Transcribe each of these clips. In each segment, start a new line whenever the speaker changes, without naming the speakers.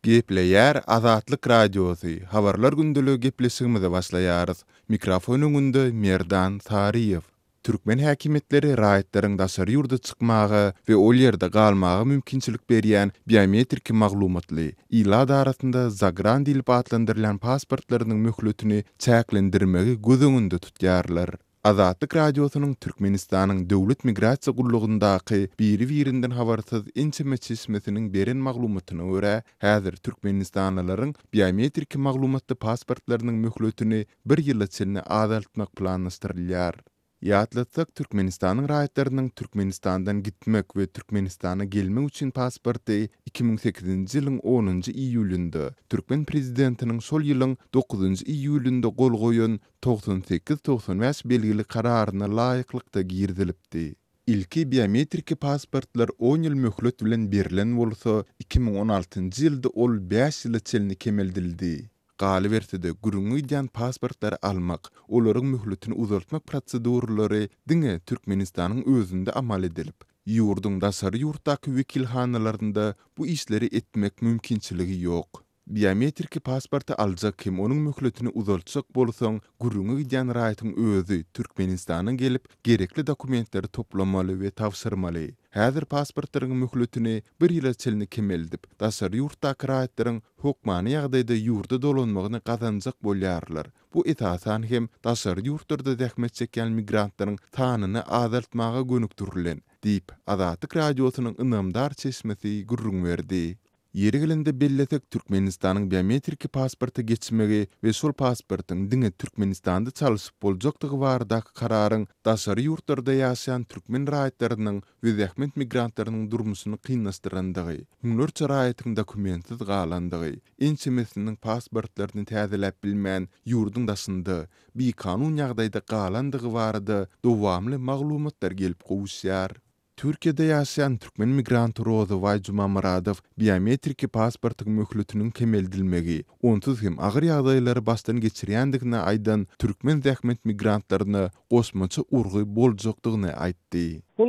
Gepleýär Azatlyk Radiosu. Habarlar gündülügi gepleşigimize başlaýarys. Mikrofon öňünde Merdan Sariýew. Türkmen häkimetleri raýatlaryň daşary ýurda çykmagy we ol ýerde galmagy mümkinçilik berýän biometrik maglumatly ila arasynda zagran dil atlandyrylan pasportlarynyň möhletini çäklendirmegi göz öňünde tutýarlar. Azatlyk Radiosynyň Türkmenistanyň döwlet migrasiýa gullugyndaky biri-birinden habarsyz inçemeçismesiniň beren maglumatyna görä, häzir Türkmenistanlylaryň biometrik maglumatly pasportlarynyň möhletini 1 ýyl içinde azaltmak planlaşdyrylýar. Ýatlatsak Türkmenistanyň raýatlarynyň Türkmenistandan gitmek we Türkmenistana gelmek üçin pasporty 2008-nji ýylyň 10-njy iýulynda Türkmen prezidentiniň şol ýylyň 9-njy iýulynda gol goýan 98-95 belgili kararyna laýyklykda girdilipdi. İlki biometrik pasportlar 10 ýyl möhlet bilen berilen bolsa 2016-njy ýylda ol 5 ýyl içinde kemeldildi. Galy bertide gürüňi ýan pasportlar almak, olaryň möhletini uzaltmak prosedurlary diňe Türkmenistanyň özünde amal edilip, ýurduň daşary ýurtdaky wekilhanalaryna bu işleri etmek mümkinçiligi ýok. Biometrik pasporty aljak kim onuň möhletini uzaltsak bolsaň, gürüňi ýan raýatyň özü Türkmenistana gelip gerekli dokumentleri toplamaly we tawsyrmaly. Häzir pasportlaryň möhletini 1 ýyl içinde kemeldip, daşary ýurtdaky raýatlaryň hukmany ýagdaýda ýurda dolanmagyny gazanjak bolýarlar. Bu esasan hem daşary ýurtlarda zähmet çeken migrantlaryň sanyny azaltmaga gönükdirilen, diýip Azatlyk Radiosynyň ynamdar çeşmesi gurrun berdi. Yeri gelende belletek Türkmenistanyň biometrik pasporty geçmegi we şol pasportyň diňe Türkmenistanda çalyşyp boljakdygy barada kararyň daşary ýurtlarda ýaşaýan türkmen raýatlarynyň we zähmet migrantlarynyň durmuşyny kynlaşdyrandygy, hunlarça raýatyň dokumentsiz galandygy, inçemesiniň pasportlaryny täzeläp bilmän ýurduň daşynda bir kanun ýagdaýda galandygy barada dowamly maglumatlar gelip gowuşýar. Türkiýede ýaşaýan türkmen migranty Roza Waýjuma Muradow biometrik pasportyň möhletiniň kemeldilmegi, onsuz hem agyr ýagdaýlary başdan geçirýändigine aýdan türkmen zähmet migrantlaryna gosmaça urgy boljakdygyny aýtdy.
Bu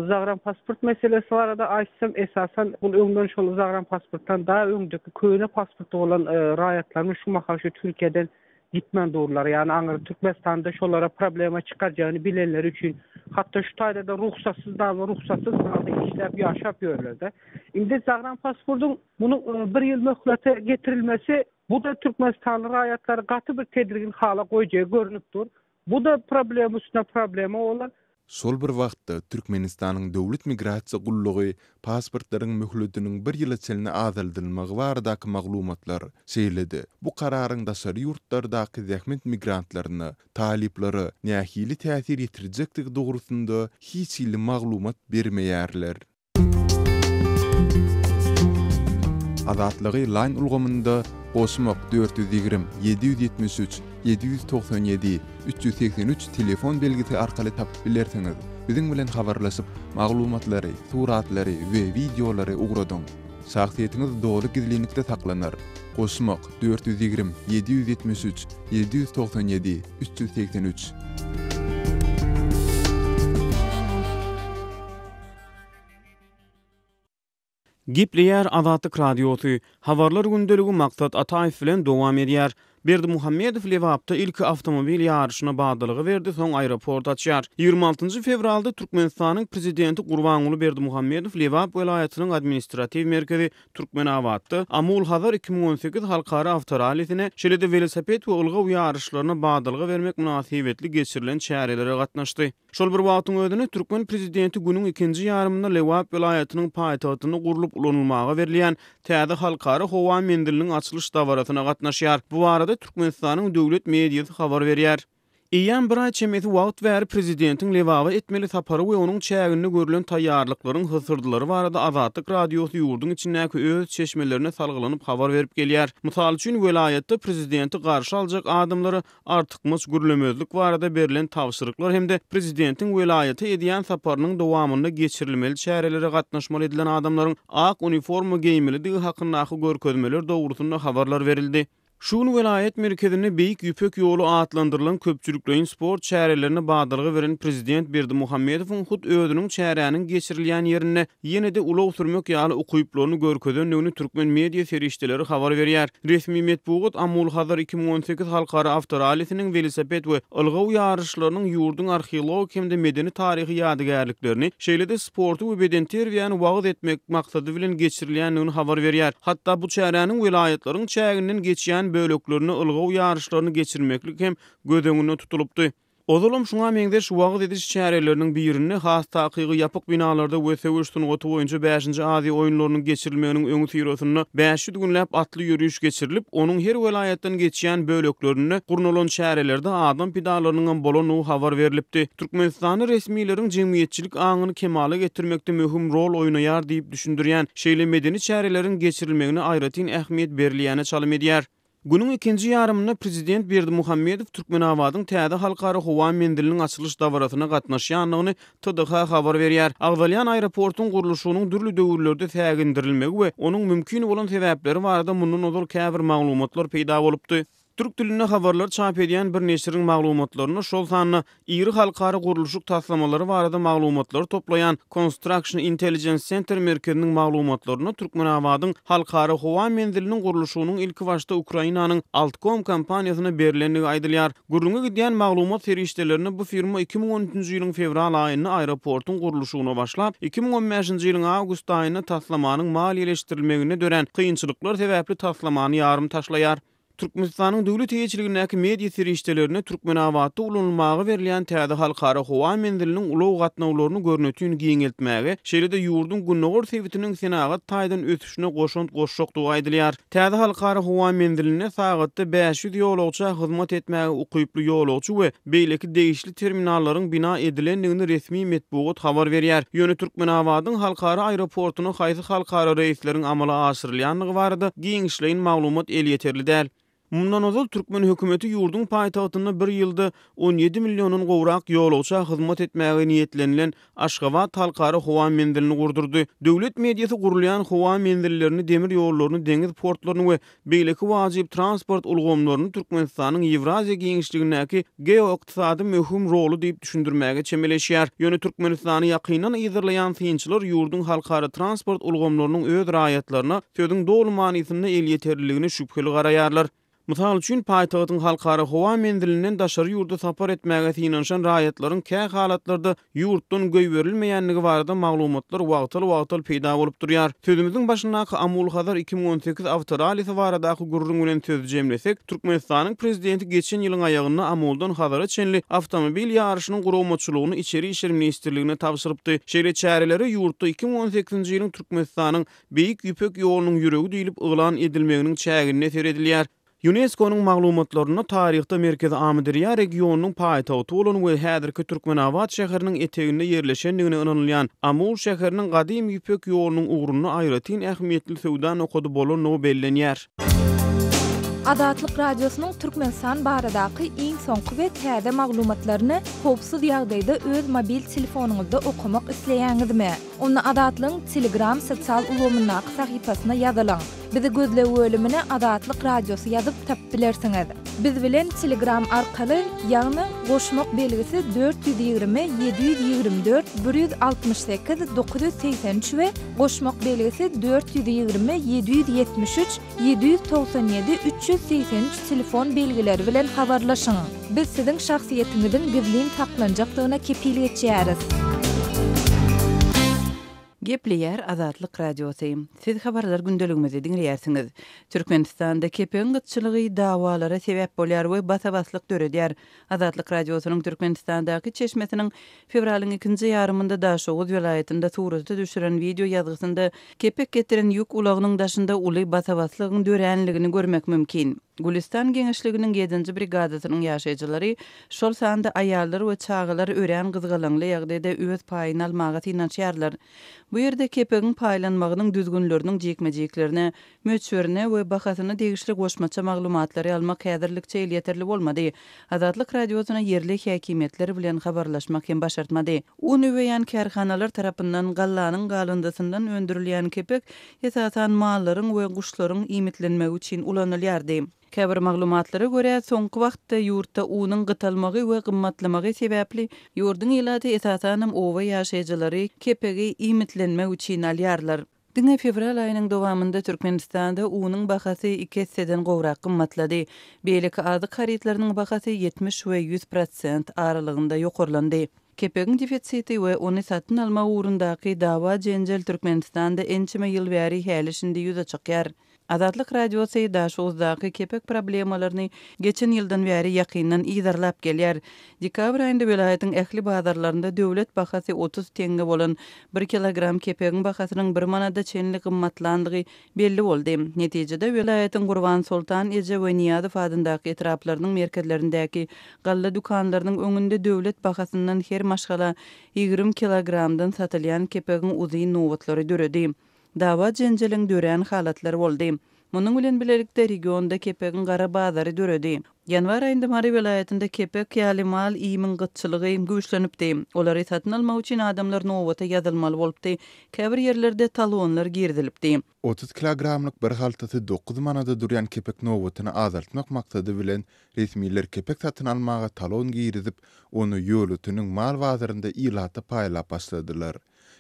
zagran pasport meselesi barada aýtsam esasen bu öňden şol zagran pasportdan daha öňdeki köýne pasporty bolan raýatlaryň şu mahaşy Türkiýeden gitmän doğrular. Yani aňyr Türkmenistanda şolara problema çykarjagyny bilenler üçin hatta şu taýda da ruhsatsız halda işläp ýaşap ýörler. Indi zagran pasportyň bunu 1 ýyl möhlete getirilmesi bu da Türkmenistanly raýatlary gaty bir tedirgin hala goýjagy görnükdir. Bu da problem üstüne problema bolar.
Sol bir wagtda Türkmenistanyň döwlet migrasiýa gullugy pasportlaryň möhletiniň 1 ýyl içinde azaldylmagy baradaky maglumatlar şeýledi. Bu kararyň daşary ýurtlardaky zähmet migrantlaryna talyplary nähili täsir ýetirjekdigi dogrusynda hiç ýyly maglumat bermeýärler. Azatlygy line ulgamynda Osmok 420 773 797 383 telefon belgisi arkaly tapyp bilersiňiz. Biziň bilen habarlaşyp maglumatlary, suratlary we videolary ugradyň. Şahsiýetiňiz dogry gizlilikde saklanır. Osmok 420 773 797 383.
Gepleýär Azatlyk Radiosu. Habarlar gündäligi maksat Ataýew bilen dowam edýär. Berdimuhammedow Lewapda ilki awtomobil ýaryşyna bagdalygy berdi, soň aeroport açýar. 26-njy fevralda Türkmenistanyň prezidenti Gurbanuly Berdimuhammedow Lewap welaýatynyň administrativ merkezi Türkmenawatda Amul Hazar 2018 halkara awtoralysine şeýle velosiped we ılgaw ýaryşlaryna bagdalygy bermek münasibetli geçirilen çärelere gatnaşdy. Şol bir wagtyň özünde Türkmen prezidenti günüň 2-nji ýarymynda Lewap welaýatynyň paýtagtyny gurulyp ulanylmaga berilýän täze halkara howa mendiliniň açylyş dawaratyna gatnaşýar. Bu arada Türkmenistanyň döwlet mediýasy habar berýär. Iýan bir ay çemeti wagt bäri prezidentiň Lewap'a etmeli sapary we onuň çägini görülen taýýarlyklaryň hysırdylary barada Azatlyk Radiosu ýurdun içindäki öz çeşmelerine salgylanyp habar berip gelýär. Mysal üçin welaýatda prezidenti garşy aljak adamlary artykmys gürlemezlik barada berilen tawşyryklar hemde prezidentiň welaýata edýän saparynyň dowamynda geçirilmeli çärelere gatnaşmaly edilen adamlaryň ak uniforma giýmeli digi hakyndaky görkezmeler dogrusynda habarlar berildi. Şuun velayet merkezine Beýik Ýüpek ýolu atlandyrylan köpçüliklerin sport çärelerine bagdalygy beren prezident Berdimuhammedowyň hut özüniň çäräniň geçirilýän ýerine ýene-de ulag sürmek ýaly ukyplaryny görkezdenligini türkmen media ferişdeleri habar berýär. Resmi metbuat Amul Hazar 2018 halkara avtoralysiniň velosiped we ılgaw ýarışlarynyň ýurdun arheolog hemde medeni taryhy ýadygärliklerini şeýle-de sporty we beden terbiýany wagt etmek maksady bilen geçirilýänligini habar berýär. Hatda bu çäräniň welayetlaryň çäginden geçýän böleklerini ılgaw ýarışlaryny geçirmeklik hem gödeňine tutulupdy. Ozalam şuňa meňdeş wagt ediş çäreleriniň birini has takygy ýapyk binalarda we söwüş sungaty boýunça 5-nji Aziýa oýunlarynyň geçirilmeginiň öňü ýyrysyny 5 günläp atly ýürüýüş geçirilip, onuň her welaýatdan geçýän böleklerini gurnulan çärelerde adam pidalarynyň bolanyny habar berilipdi. Türkmenistany resmiýetleriniň jemgyýetçilik aňyny kemale getirmekde möhüm rol oýnaýar diýip düşündirýän şeýle medeni çäreleriň geçirilmegine aýratyn ähmiýet berilýäne çalym edýär. Günüň ikinji ýarymynda prezident Berdimuhammedow Türkmenabadyň täze halkara howa mendiliniň açylyş dawratyna gatnaşýanlygyny TDH habar berýär. Agdalýan aeroportunyň gurulşynyň dürli döwürlerde tägindirilmegi we onuň mümkin bolan sebäpleri barada mundan ozal käbir maglumatlar peýda bolupdy. Türk dilinde habarlar çap edýän bir neçiriň maglumatlaryny şol sanly iri halkara gurulşyk taslamалary barada maglumatlary toplayan Construction Intelligence Center merkeziniň maglumatlaryna Türkmenabadyň halkara howa mendiliniň gurulşynyň ilki başda Ukrainanyň Altcom kompaniýasyna berilenligi aýdylýar. Gurulňa gidýän maglumat ferişdelerini bu firma 2013-nji ýylyň fevral aýynda aeroportuň gurulşyna başlap 2015-nji ýylyň awgust aýyna taslamanyň maliýeleşdirilmegine dören kynçylyklar sebäpli taslamany ýarym taşlaýar. Türkmenistanyň döwlet ýetirligindäki media ferişdelerine Türkmenabadda ulanylmagy berilýän täze halkara howa mendiliniň ulug gatnawlaryny görnetýän giňeltmäge, şeýle-de ýurdun günnägör sebitiniň senagat taýdan ötüşine goşokdygy aýdylýar. Täze halkara howa mendiline sagatda 500 ýolagça hyzmat etmäge ukyply ýolagçy we beýleki degişli terminallaryň bina edilenligini resmi metbuat habar berýär. Ýöne Türkmenabadyň halkara aeroportuny haýsy halkara reýsleriň amala aşyrylýanlygy barada giňişleýin maglumat elýeterli däl. Mundan ozal Türkmen hökümeti ýurdun paýtagtyna bir ýylda 17 millionyň gowrak ýolagça hyzmat etmäge niýetlenilen Aşgabat halkara howa mendilini gurdurdy. Döwlet mediýasy gurulýan howa mendillerini, demir ýollaryny, deňiz portlaryny we beýleki wajyp transport ulgamlaryny Türkmenistanyň Ewraziýa giňişligindäki geoiqtisady möhüm rolu diýip düşündirmäge çemeleşýär. Ýöne Türkmenistany ýakynan ýygyrlayan synçylar ýurdun halkara transport ulgamlarynyň öz raýatlaryna sözüň dogry manysyny elýeterligini şüpheli garaýarlar. Mysal üçin paýtagtyň halkara howa mendilinden daşary ýurda sapar etmäge synanşan raýatlaryň käy halatlarda ýurtdan göý berilmeýänligi barada maglumatlar wagtal peýda bolup durýar. Sözümiziň başyndaky Amul Hazar 2018 awtoralysy baradaky gurrun bilen söz jemlesek, Türkmenistanyň prezidenti geçen ýylyň aýagynda Amuldan Hazara çenli awtomobil ýarışynyň gurawmaçylygyny içeri işler ministrligine tapşyrypdy. Şeýle çäreleri ýurtda 2018-nji ýylyň Türkmenistanyň Beýik Ýüpek ýolunyň ýüregi diýilip yglan edilmeginiň çägine seredilýär. UNESCO-nyň maglumatlaryna taryhda Merkezi Amuderiýa regionunyň paýtagty bolan we häzirki Türkmenabad şäheriniň eteginde ýerleşenligine inanylýan Amul şäheriniň gadym Ýüpek ýolunyň ugruny aýratyn ähmiýetli sowda nokady bolan no bellenýär.
Adatlyk radiosynyň Türkmenistan baradaky iň soňky we täze maglumatlaryny howpsuz ýagdaýda öz mobil telefonuňyzda okumak isleýäňizmi? Onu Adatlyň Telegram sosial ulgamyna sahypasyna ýazylaň. Bizi gözlegi bölümine Adatlyk radiosu ýazyp tapylarsyňyz. Biz bilen Telegram arkaly ýagny goşmak belgisi 420 724 168 983 we goşmak belgisi 420 773 797 383 telefon belgileri bilen habarlaşyň. Biz siziň şahsiýetiňizin gizlin saklanjakdygyna kepillik etýäris.
Gepleýär Azatlyk radiosu. Siz habarlar gündeligimizi dinleýärsiňiz. Türkmenistanda kepeň gytçylygy dawalara sebäp bolýar we basabaslyk döredýär. Azatlyk radiosynyň Türkmenistandaky çeşmesiniň fevralyň 2-nji ýarymynda Daşoğuz welaýatynda suratda düşüren video ýazgysynda kepek getiren ýük ulagynyň daşynda uly basabaslygyň dörenligini görmek mümkin. Gulistan Geňişliginiň 7-nji brigadasynyň ýaşaýjylary şol sanda aýallar we çağalar ören gyzgalanly ýagdaýda öz paýyny almaga synanýarlar. Bu ýerde kepegiň paýlanmagynyň düzgünleriniň jekmejeklerini, möçberine we bahasyny degişli goşmaça maglumatlary almak häzirlikçe ýeterli bolmady. Azatlyk radiosyna yerli häkimetleri bilen habarlaşmak hem başartmady. Uny weýän kärhanalar tarapyndan gallanyň galındasyndan öndürilýän kepek esasan mallaryň we guşlaryň imitlenmegi üçin ulanylýardy. Käbir maglumatlara görä soňky wagtda ýurtda unyň gytalmagy we gymmatlamagy sebäpli ýurdun ýylaty esasanam owa ýaşaýjylary kepegi imitlenmek üçin alýarlar. Diňe fevral aýynyň dowamında Türkmenistanda unyň bahasy 2 hisseden gowrak gymmatlady. Beýleki azyk haritlarynyň bahasy 70 we 100% aralygynda ýokurlandy. Kepegin defisiti we ony satyn alma ugrundaky dawa jenjel Türkmenistanda ençime ýyl bäri hälisinde ýüze çykýar. Azatlyk radiosu daşyňyzdaky kepek problemalaryny geçen ýyldan bäri ýakyndan iýdarlap gelýär. Dekabr aýynda welaýatyň ähli bazarlarynda döwlet bahasy 30 tenge bolan 1 kilogram kepegiň bahasynyň 1 manada çenli gymmatlandygy belli boldy. Netijede welaýatyň Gurban Sultan Eje we Niýazow adyndaky etraplarynyň merkezlerindäki galla dukanlarynyň öňünde döwlet bahasyndan her maşgala 20 kilogramdan satylýan kepegiň uzy nowatlary döredi. Dawa jenjeliň dören halatlar boldy. Munyň bilen birlikde regionda kepegiň gara bazary döredi. Yanvar aýynda Mari welaýatynda kepek ýaly mal iýmiň gytçylygy güýçlenipdi. Olary satyn almak üçin adamlar nowata ýazylmaly bolupdy. Käbir ýerlerde talonlar girdilipdi.
30 kilogramlyk bir haltaty 9 manada durýan kepek nowatyny azaltmak maksady bilen resmiler kepek satyn almaga talon girdip, onu ýöletyniň mal bazarynda ýylata paýlap başladylar.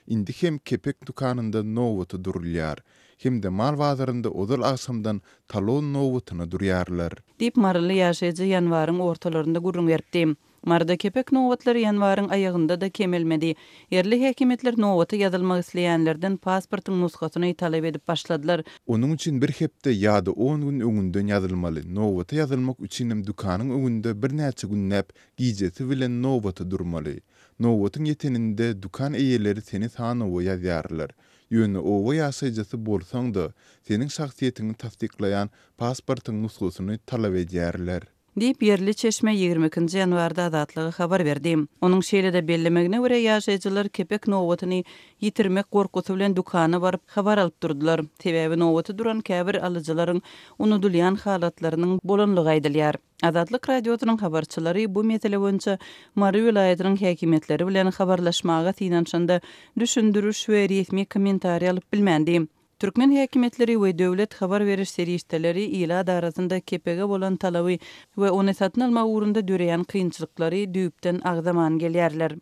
Indi hem kepek dukanynda nowaty durulýar, hem de mal bazarynda odal akşamdan talon nowatyny durýarlar.
Dip marly ýaşaýjy ýanwaryň ortalarynda gurrun berdi. Marda kepek nowatlary ýanwaryň aýagynda da kemelmedi. Yerli häkimetler nowaty ýazylmak isleýänlerden pasportyň nusgasyny talap edip başladylar.
Onuň üçin bir hepde ýa-da 10 gün öňünden ýazylmaly. Nowaty ýazylmak üçin hem dukanyň öňünde bir näçe gün näp giýjesi bilen nowaty durmaly. Nowatyň ýeteninde dukan eýeleri seni tanywy ýazýarlar. Ýöne owa ýaşaýjysy bolsaň-da, seniň şahsiýetini tasdiklaýan pasportyň nusgasyny talap edýärler.
Dip yerli çeşme 22-nji ýanwarda azatlygy habar berdi. Onuň şeýlede bellemegine görä ýaşaýjylar kepek nowatyny ýitirmek gorkusy bilen dukana baryp habar alyp durdular. Sebäbi nowaty duran käbir alyjylaryň unudulýan halatlarynyň bolanlygy aýdylýar. Azatlyk radiosynyň habarçylary bu mesele boýunça Mari welaýatynyň häkimetleri bilen habarlaşmaga synanşanda düşündürüş we resmi kommentariýa alyp bilmändi. Türkmen häkimetleri we döwlet habar beriş serişdeleri ýyla arasynda kepege bolan talaby we ony satyn almak ugrunda döreýän kynçylyklary düýpden agzaman gelýärler.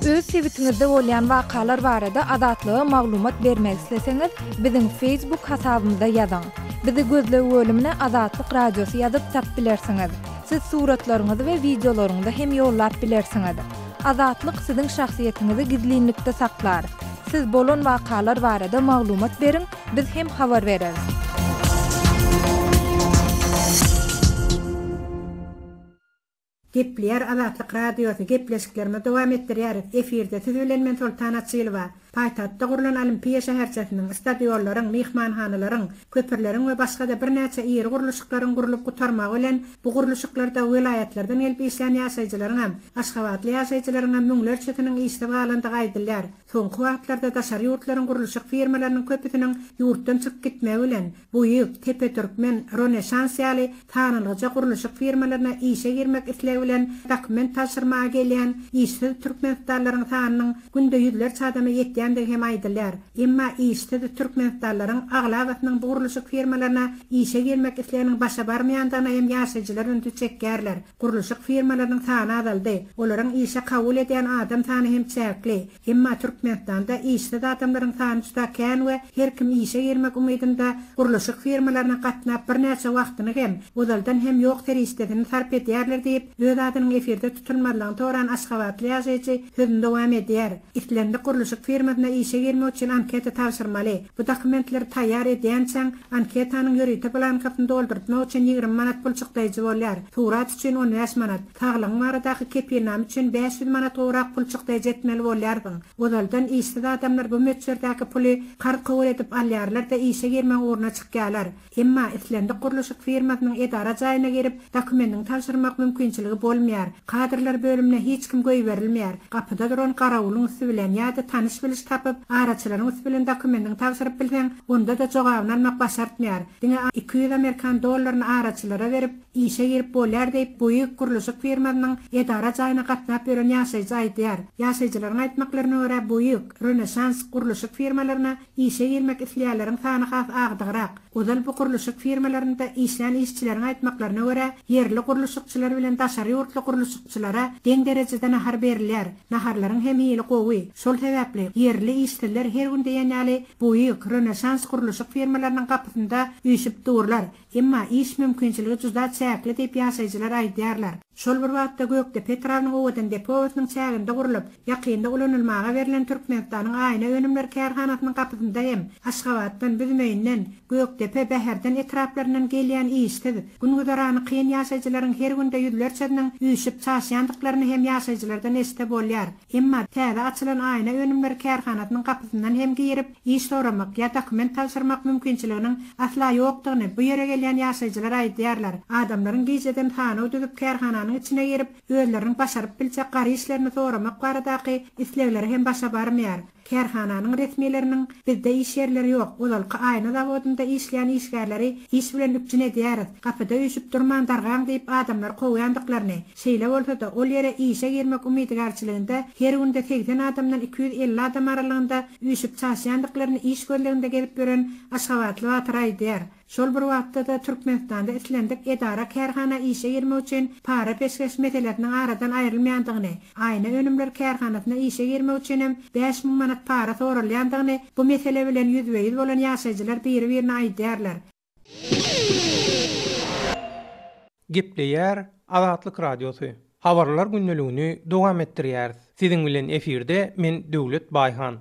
Öz sewitingizde bolýan wakalar barada adatlyga maglumat bermek isleseňiz, biziň Facebook hasabymyza ýazyň. Bizi gözlegi bölümine Azatlyk Radiosu ýazyp tap bilersiňiz. Siz suratlaryňyzy we videolaryňyzy hem ýollap bilersiňiz. Azatlyk siziň şahsiýetiniňizi gizlinlikde saklar. Siz bolan wakalar barada maglumat beriň, biz hem habar bereriz.
Gepleýär Azatlyk Radiosu gepleşiklerine dowam etdirýär. Efirde siz bilen men Sultan Atçylova. Paýtatda gurulan Olimpiýa şäherçesiniň stadionlaryň, mehmanhanalaryň, köpürleriň we başga da bir näçe ýeri guruluşyklaryň gurulyp gutarmagy bilen bu guruluşyklarda welaýatlardan gelip işleýän ýaşaýjylaryň hem Aşgabatly ýaşaýjylaryň hem müňler çetiniň ýyşdy balandygy aýdylýar. Soňky wagtlarda daşary ýurtlaryň guruluşyk firmalarynyň köpüsiniň ýurtdan çykyp gitmegi bilen bu ýyl Tepe Türkmen Rönesans ýaly tanynlyja guruluşyk firmalaryna işe girmek isleýi bilen dokument taşyrmaga gelýän ýyşdy türkmenistanylaryň sanynyň günde ýüzler çadamy ýetýändig hem aýdylýar. Emma ýyşdy türkmenistanylaryň aglawatynyň guruluşyk firmalaryna işe girmek isleýäniň başa barmaýandygyna hem ýaşaýjylar ündü çekýärler. Guruluşyk firmalarynyň sany azaldy. Olaryň işe kabul edýän adam sany hem çäkli. Emma Türkmenistanda işde adamlaryň sany juda kän we her kim işe girmek umydynda guruluşyk firmalaryna gatnap bir näçe wagtyny hem uzaldan hem ýok teristedini sarp edýärler diýip öz adynyň efirde tutulmalygyny toran Aşgabatly ýaşaýjy sözünde dowam edýär. İslendi guruluşyk firmasyna işe girmek üçin anketa tapşyrmaly. Bu dokumentleri taýýar edýänçäň anketanyň ýörüte blankasynda doldurmak üçin 20 manat pul çykdaýjy bolýar. Surat üçin 15 manat, taglyň baradaky kepinam üçin 500 manat orak pul çykdaýjy etmeli bolýardyň. Ozaldan işde adamlar bu meçherdäki puly kart kabul edip alýarlar da işe girmek ugruna çykýarlar. Emma islendi guruluşyk firmasynyň edara jaýyna girip dokumentini tapşyrmak mümkinçiligi bolmaýar. Kadrlar bölümine hiç kim göý berilmeýär. Kapyda duran garawulyň üstü bilen ýa-da tanyş bilýän bilgis tapıp araçylaryň üstünden dokumentin tapşyryp bilsen, onda da jogabyny almak başartmýar. Diňe 200 Amerikan dollaryny araçylara berip, işe girip bolar diýip buýuk guruluşyk firmanyň edara jaýyna gatnap beren ýaşaýjy aýdýar. Ýaşaýjylaryň aýtmaklaryna görä buýuk Renesans guruluşyk firmalaryna işe girmek isleýärleriň sany has agdygyrak. Ozal bu guruluşyk firmalarynda işleýän işçileriň aýtmaklaryna görä yerli guruluşykçylar bilen daşary ýurtly guruluşykçylara deň derejede nahar berilýär. Naharlaryň hem ýyly gowy. Şol sebäpli yerli işçiler her gün diýenäli buýuk Renesans guruluşyk firmalarynyň gapysynda üýşüp durlar. Emma iş mümkinçiligi juda çäkli diýip ýaşaýjylar aýdýarlar. Şol bir wagtda Gökdepe Trawnyň owadan deposynyň çäginde gurulyp, ýakynda ulanylmaga berilen Türkmenistanyň aýna önümler kärhanasynyň gapysynda hem Aşgabatdan Büdümeýinden Gökdepe bäherden etraplaryndan gelýän işdi. Günüdarany kyn ýaşaýjylaryň her günde ýüzlerçäden üýşüp çaşýandyklaryny hem ýaşaýjylardan esde bolýar. Emma täze açylan aýna önümler kärhanasynyň gapysyndan hem girip iş soramak ýa dokument tapşyrmak mümkinçiliginiň asla ýokdugyny bu ýere gelýän ýaşaýjylar aýdýarlar. Adamlaryň gijeden hany ödüp kärhananyň içine girip özleriniň başaryp bilse gary işlerini soramak baradaky islegleri hem başa barmýar. Kärhananyň resmiýetleriniň bizde iş ýerleri ýok. Olal aýna zawodunda işleýän işgärleri iş bilen üpjün edýär. Gapyda üýşüp durman dargan diýip adamlar goýandyklaryny. Şeýle bolsa da ol ýere işe girmek umydygarçylygynda her günde 80 adamdan 250 adam aralygynda üýşüp çaşýandyklaryny iş gölleginde gelip gören Aşgabatly wagtyr aýdýar. Şol bir wagtda da Türkmenistanda islendik edara kärhana işe girmek üçin para peşkeş meselesiniň aradan aýrylmaýandygyny, aýna önümler kärhanasyna işe girmek üçin hem 5000 manat para sorulýandygyny bu mesele bilen ýüzbeýiz bolan ýaşaýjylar biri-birini aýdýarlar.
Gepleýär Azatlyk Radiosu. Habarlar gündeligini dowam etdirýär. Siziň bilen efirde men Döwlet Baýhan.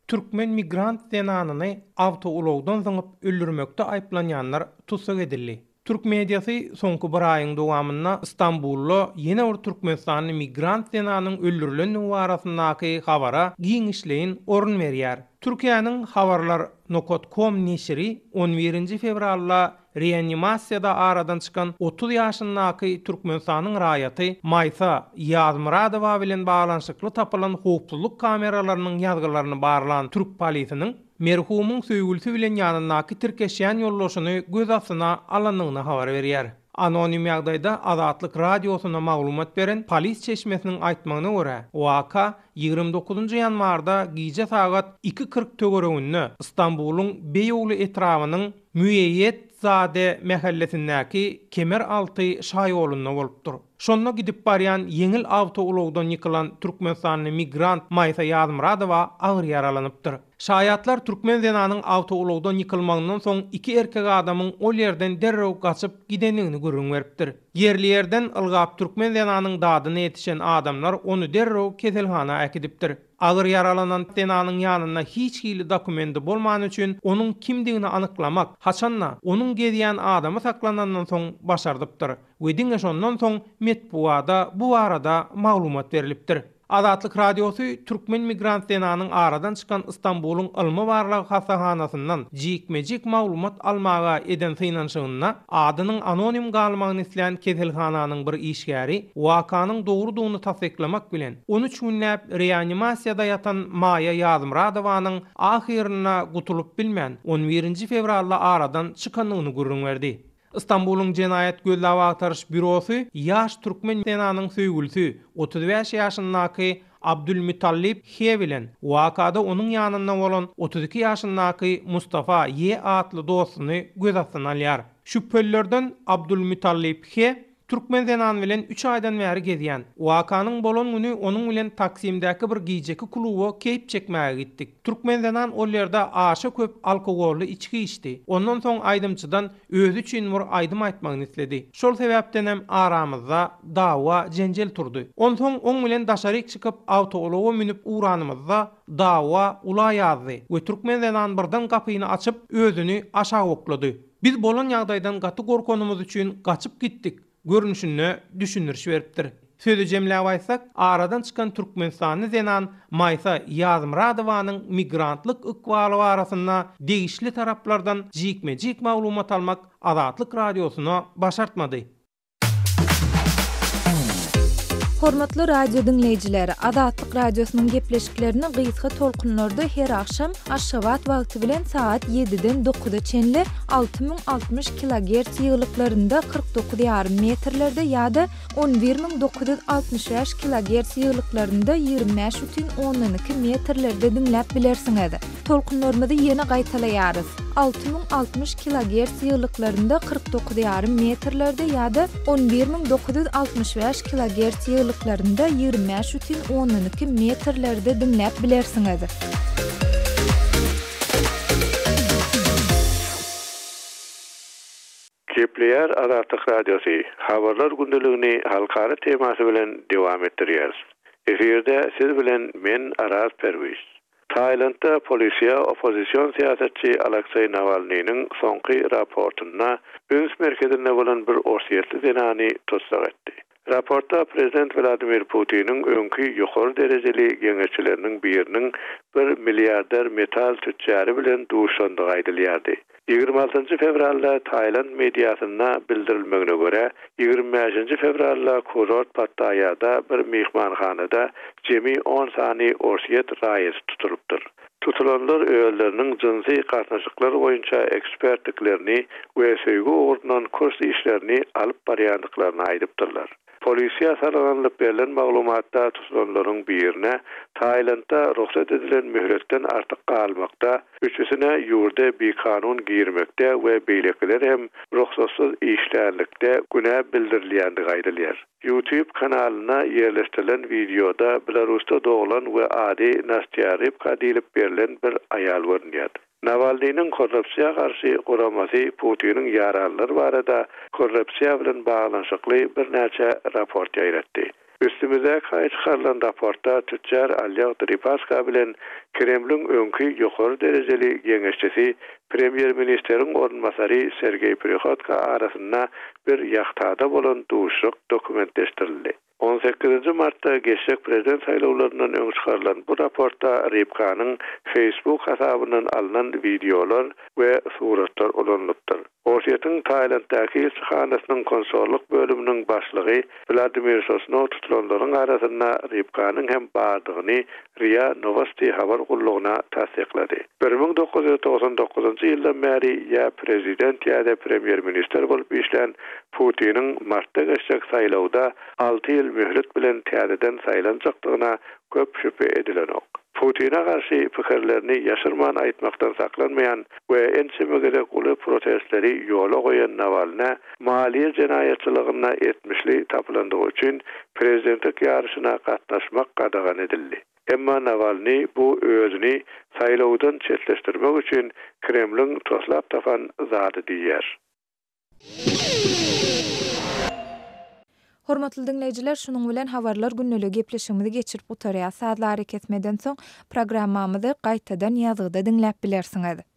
Türkmen migrant zenanyny awtoulogdan soňup öldürmekde aýplanýanlar tutsak edildi. Türk mediasy soňky bir aýyň dowamynda Istanbulda ýene bir Türkmenistanyň migrant zenanynyň öldürilen barasyndaky habara giňişleýin orun berýär. Türkiýanyň habarlar.com neşri 11 fevralda reanimasiýada aradan çykan 30 ýaşyndaky Türkmenistanyň raýaty Maysa Ýazmyradowa bilen baglanyşykly tapylan howpsuzlyk kameralarynyň ýazgylaryny barlan Türk polisiniň merhumyň söýgülsi bilen ýanyndaky tirkeşýän ýollaşyny göz astyna alanyny habar berýär. Anonim ýagdaýda Azatlyk Radiosuna maglumat beren polis çeşmesiniň aýtmagyna görä, waka 29 ýanwarda giýje sagat 2:40 töwereginde Istanbulyň Beýowly etrawynyň Müeyyet Zade mahallesindäki Kemeralty şaýolunda bolupdyr. Şonda gidip barýan yeňil awtoulogdan ýykylan Türkmenistanyň migrant Maysa Ýazmyradowa agyr ýaralanypdyr. Şaýatlar Türkmen zenanyň awtoulogdan ýykylmagyndan soň iki erkek adamyň ol ýerden derrew gaçyp gidenligini görüň beripdir. Yerli ýerden ylgap Türkmen zenanyň dadyna ýetişen adamlar onu derrew keselhana äkidipdir. Agyr ýaralanan zenanyň ýanyna hiç hili dokumenti bolmany üçin onuň kimdigini anyklamak, haçanna onuň gezýän adamy saklanandan soň başardypdyr. Wedin şondan soň metbuada bu arada maglumat berilipdir. Azatlyk Radiosu Türkmen migrant zenanyň aradan çykan Istanbulyň Ilmy Barlyk hastahanasyndan jikmejik maglumat almaga eden synanşygyna adynyň anonim galmagyny isleýän keselhananyň bir işgäri wakanyň dogrudygyny tasdiklamak bilen 13 günläp reanimasiýada ýatan Maya Ýazmyradowanyň ahyrına gutulup bilmän 11 fevralda aradan çykanlygyny görüň berdi. Istanbulyň Jenaýat Gözläp agtaryş bürosy ýaş Türkmen zenanyň söýgülsi 35 ýaşyndaky Abdulmutallip H bilen wakada onuň ýanynda bolan 32 ýaşyndaky Mustafa Y atly dostuny göz astyna alýar. Şüphelilerden Abdulmutallip H Türkmen zenan bilen 3 aýdan bäri gezýän. Wakanyň bolan güni onuň bilen Taksimdäki bir giýjeki kluba keyip çekmäge gitdik. Türkmen zenan ol ýerde aşa köp alkogolly içki içdi. Ondan soň aýdymçydan özü üçin bir aýdym aýtmagyny isledi. Şol sebäpden hem aramyzda dawa jenjel turdy. Ondan soň oň bilen daşary çykyp awtoulaga minip uranymyzda dawa ula ýazdy. We Türkmen zenan birden gapyny açyp özüni aşağı oklady. Biz bolan ýagdaýdan gaty gorkanymyz üçin gaçyp gitdik. Görünüşünü düşünürş beripdir. Sözü jemläp aýtsak, aradan çykan Türkmenistanyň zenan Maysa Ýazmyradowanyň migrantlyk ykbaly barasynda degişli taraplardan jikmejik maglumat almak Azatlyk Radiosuna başartmady.
Hormatly radio dinleyijileri, Adatlyk radiosynyň gepleşiklerini gysga tolkunlarda her akşam Aşgabat wagty bilen saat 7-den 9-a çenli 6060 kHz ýyglyklarynda 49,5 metrlerde ýa-da 11965 kHz ýyglyklarynda 25,12 metrlerde dinläp bilersiňiz. Tolkunlarymyzy ýene gaýtalaýarys. 6060 kHz ýyglyklarynda 49,5 metrlerde ýa-da 11965 kHz ýyglyklarynda 25,12 metrlerde dinläp bilersiňiz.
Gepleýär Adatlyk radiosu habarlar gündeligini halkara temasy bilen dowam etdirýär. Eferde siz bilen men Aras Perwiz. Taylandda polisiýa opozisiýon siýasatçy Aleksey Navalnyň soňky raportyna öz merkezinde bolan bir orsiýetli denany tutsak etdi. Raportda Prezident Vladimir Putin'in öňkü ýokary derejeli geňeçileriniň biriniň 1 milliarder metal tücjary bilen duşandygy aýdylýardy. 26 fevralda Tayland mediasyna bildirilmegine göre 25 fevralda Kurort Pattaya'da bir mihmanhanada jemi 10 sany orsiýet raýysy tutulypdyr. Tutulanlar öýelleriniň jinsi gatnaşyklary boýunça ekspertliklerini we söýgü ugrundan kurs işlerini alyp barýandyklaryny aýdypdyrlar. Polisiýa saraganlyp berilen maglumatda tutulanlaryň birine Taylandda ruhsat edilen mühletden artyk galmakda, üçüsine ýurda bekanun girmekde we beýlekler hem ruhsatsız işlerlikde günä bildirilýändigi aýdylýar. YouTube kanalyna ýerleştirilen videoda Belarusda doğulan we ady Nastyarybka diýilip berilen bir aýal görünýär. Navalnyň korrupsiýa garşy guramasy Putin'in ýaralary barada korrupsiýa bilen baglanyşykly bir näçe raport ýaýratdy. Üstümizde çıkarılan raporta tüccar Oleg Deripaska bilen Kremlin öňkü ýokary derejeli geňeşçisi Premier Ministerin ornmasary Sergey Prihodka arasynda bir ýagtada bolan duşuk dokumentleşdirildi. 18 Martda geçek prezident saýlawlarynyň öňe çykarylan bu raportda Rybkanyň Facebook hasabynyň alynan videolar we suratlar ulanlypdyr. Orsiýetin Taylanddaky elçixanasynyň konsulluk bölüminiň başlygy Vladimir Sosnov tutulanlaryň arasynda Rybkanyň hem bardygyny RIA Novosti habar gullugyna tasdiklady. 1999-njy ýyldan bäri ýa prezident ýa-da premier minister bolup işlän Putin'in Martda geçek saýlawda 6 ýyl mühlet bilen täzeden saýlanjakdygyna köp şüphe edilenok. Putin'a garşy pikirlerini ýaşyrman aýtmakdan saklanmayan we ençemegede uly protestleri ýola goýan Navalny maliýe jenaýatçylygyna etmişli tapylandygy üçin prezidentlik ýarşyna gatnaşmak gadagan edildi. Emma Navalny bu özüni saýlawdan çetleşdirmek üçin Kremlin toslap tapan zady diýär.
Hormatly dinleyijiler, şunuň bilen habarlar günneligi gepleşigimizi geçirip utarýar. Saatlar hareket etmeden soň programmamyzy gaýtadan ýazgyda dinläp bilersiňiz.